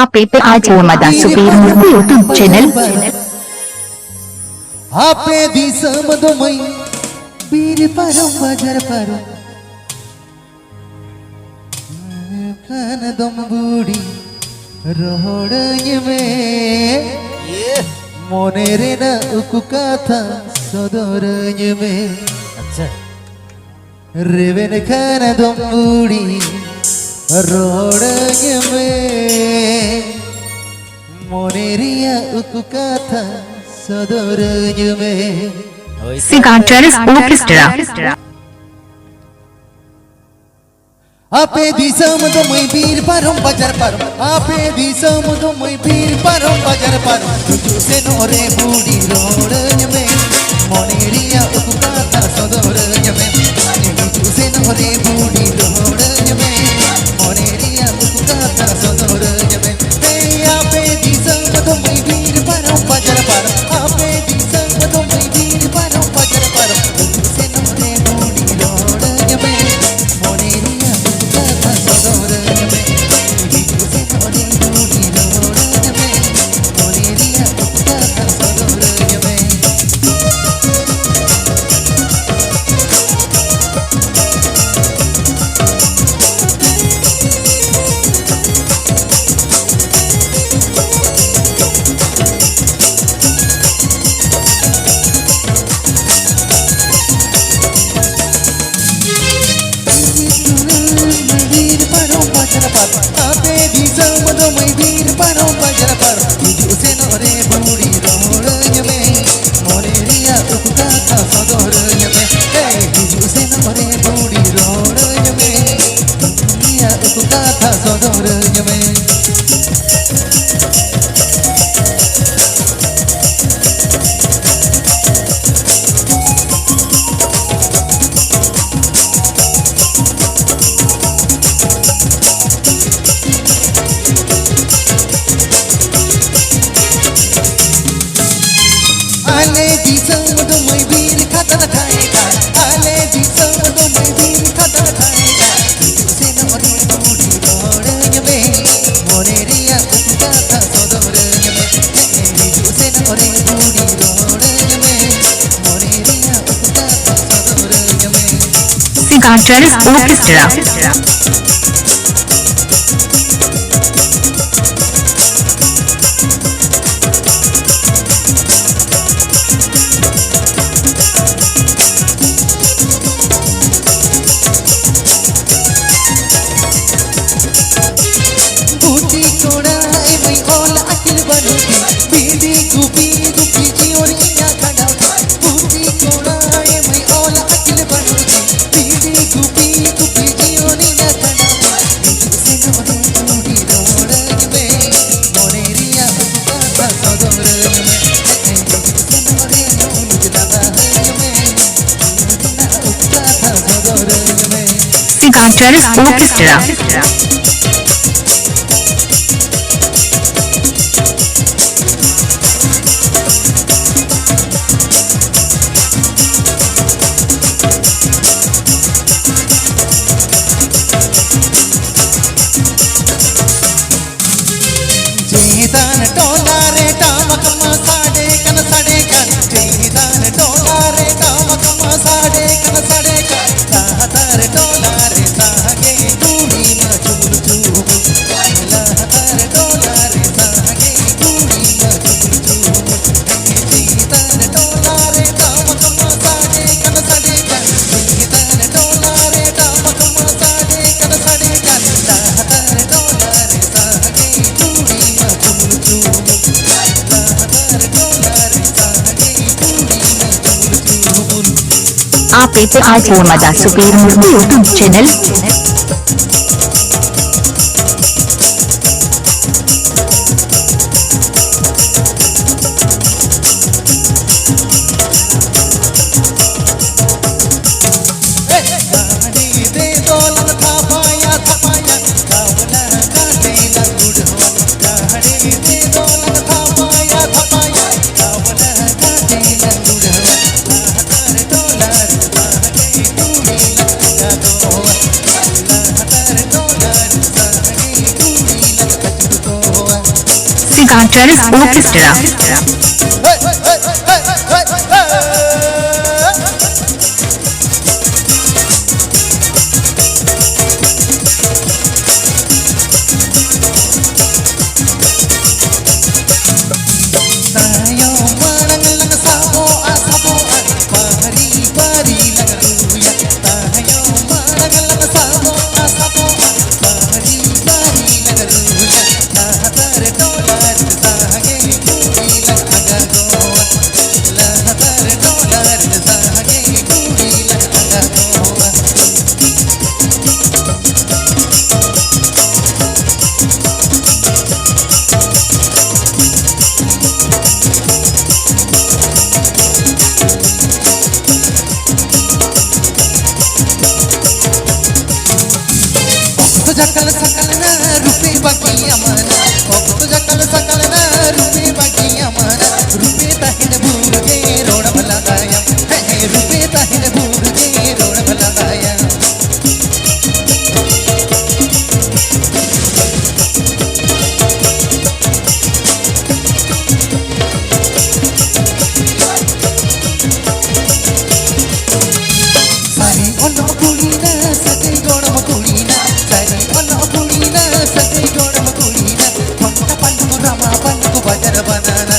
आप आज मदा सुपीर यूट्यूब चैनल आपे दिसम दोमई बीर परम बजर परम खान दम बूढ़ी रोहड़य में मोने रे न उकु कथा सदरय में अच्छा रेवेन खान दम बूढ़ी रोहड़य में मोने रिया उकु कथा सदरय में सिगाटर्स ऑर्केस्ट्रा आपे दिसम दोमई बीर परम बजर परम आपे दिसम दोमई बीर परम बजर परम तुझु से नोरे बूढ़ी रोड़य में मोनेरिया उपकाता सदरय में तुझु से नोरे बूढ़ी रोड़य में मोनेरिया उपकाता सदरय में आपे दिसम दोमई बीर परम बजर परम आपे दिसम दोमई बीर परम बजर परम तुझु से नोरे बूढ़ी रोड़य में मोनेरिया आपे दिसम दोमई बीर परम बजर परम तुझु से नोरे बूढ़ी रोड़य में मोनेरिया उपकाता सदरय में तुझु से नोरे बूढ़ी रोड़य में मोनेरिया उपकाता सदरय में आले दिसम दोमई बीर खाता खाएगा आले दिसम दोमई बीर खाता खाएगा तुझसे नोरे बूढ़ी रोड़य में मोनेरिया उपकाता सदरय में तुझसे नोरे बूढ़ी रोड़य में मोनेरिया उपकाता सदरय में सिगाटर्स ऑर्केस्ट्रा सिगाटर्स ऑर्केस्ट्रा जयदान टोला रे टामक साडे कन साडे कन जयदान टोला रे टामक साडे कन साडे कन साहतर टोला रे सागे टूड़ी न चुल चुल साहतर टोला रे सागे टूड़ी न चुल चुल जयदान टोला रे टामक साडे कन साडे कन जयदान टोला रे टामक साडे कन साडे कन साहतर टोला रे सागे टूड़ी आप आज मदा सुपीर यूट्यूब चैनल Siganteris Orchestra. सकल सकल ना रुपे बाकी अमना तुझ्या कल सकल ना रुपे बाकी अमना रुपे ताहिन भूरगे रोड भला गाया रुपे ताहिन भूरगे रोड भला गाया सारी ओलो कुड़ी ना सगळी गोडम कुड़ी ना सारी ओलो कुड़ी ना सगळी गोडम कुड़ी ना ठोंका पल्लू रामा पल्लू बाजार बनाना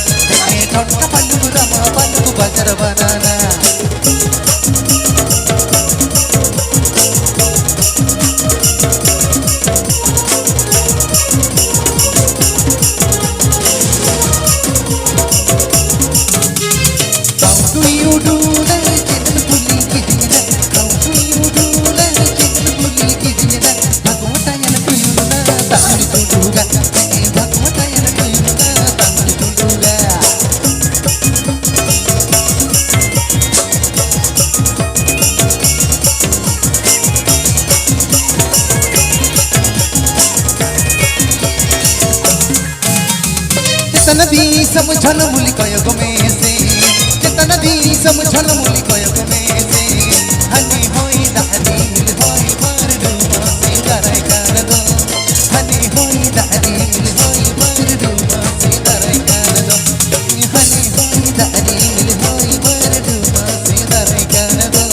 ठोंका पल्लू रामा पल्लू बाजार बनाना How do you do that? Chitn puli kidina. How do you do that? Chitn puli kidina. Bhagwata yana tuyuna tamil tunduga. Bhagwata yana tuyuna tamil tunduga. Chitna di samjhan muli kayog mein se. Chitna di samjhan muli kayog mein se. Hani hoi dahri mil hoi pardu se darai kar do. Hani hoi dahri mil hoi pardu se darai kar do. Hani hoi dahri mil hoi pardu se darai kar do.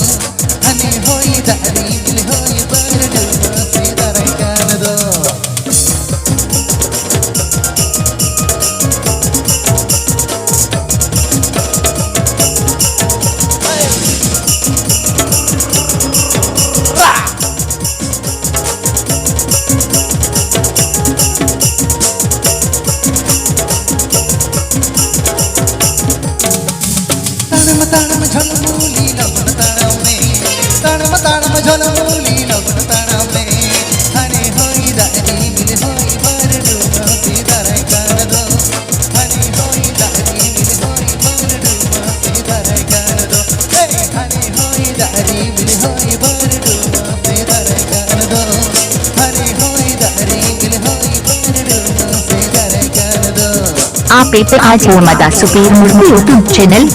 Hani hoi dahri mil hoi pardu se darai kar do. ताणम झलमूली लगन ताणम में ताणम झलमूली लगन ताणम में हने होई दादी मिल होई बरडू से दाrai कर दो हने होई दादी मिल होई बरडू से दाrai कर दो हने होई दादी मिल होई बरडू से दाrai कर दो हने होई दादी मिल होई बरडू से दाrai कर दो आप आज मदा सुपीर Murmu YouTube channel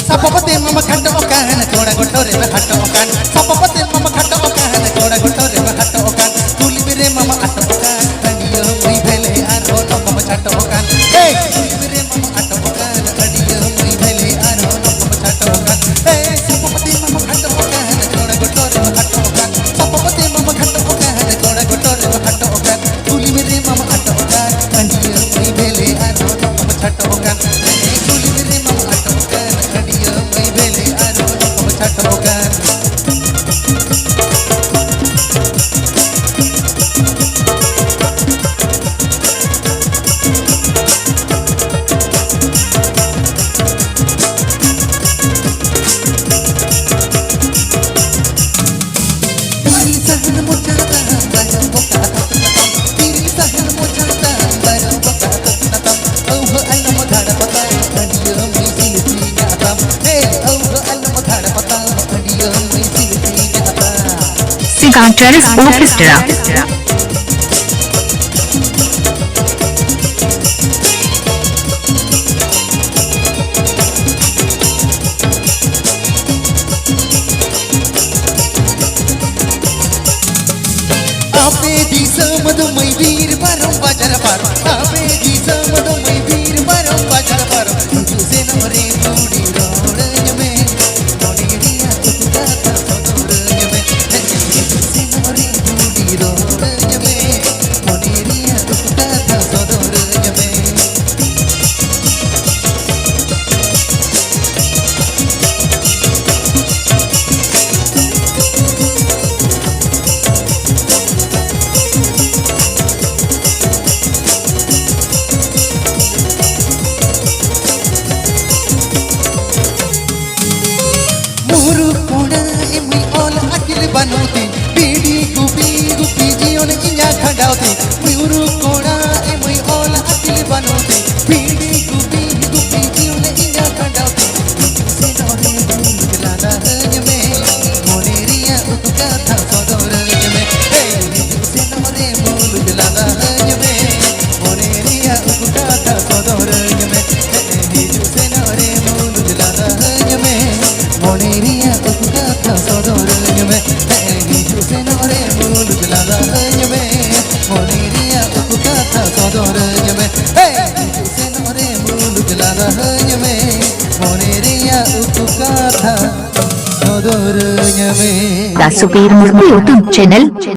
sapapate mama khatto okan thoda gotore me khatto okan sapapate mama khatto okan thoda gotore me khatto okan tulibire mama atto okan adiyo mui bhele aro no mama chatto okan hey tulibire mama atto okan adiyo mui bhele aro no mama chatto okan hey sapapate mama khatto okan thoda gotore me khatto okan sapapate mama khatto okan thoda gotore me khatto okan tulibire mama atto okan adiyo mui bhele aro no mama chatto okan hey tulibire mama atto okan adiyo mui bhele aro no mama chatto okan Siganteris Orchestra. samado may bir parong bajar paro ape di samado may bir parong bajar paro tujhe nore budi rodanya me moniriya tukata sodoranya me tujhe nore budi rodanya me moniriya tukata sodoranya me बनौती बीड़ी गुपी गुपी जीवन इन्या खंडावती मयूरू कोड़ा ए मई ओल अकिल बनौती बीड़ी गुपी गुपी जीवन इन्या खंडावती से नोरे बुगलाना हज में मोनेरिया उतका था सदोर हज में हे से नोरे बुगलाना हज में मोनेरिया उतका था सदोर हज में हे से नोरे बुगलाना हज में मोनेरिया उतका था सदोर हज में Da Supir Murmu YouTube channel.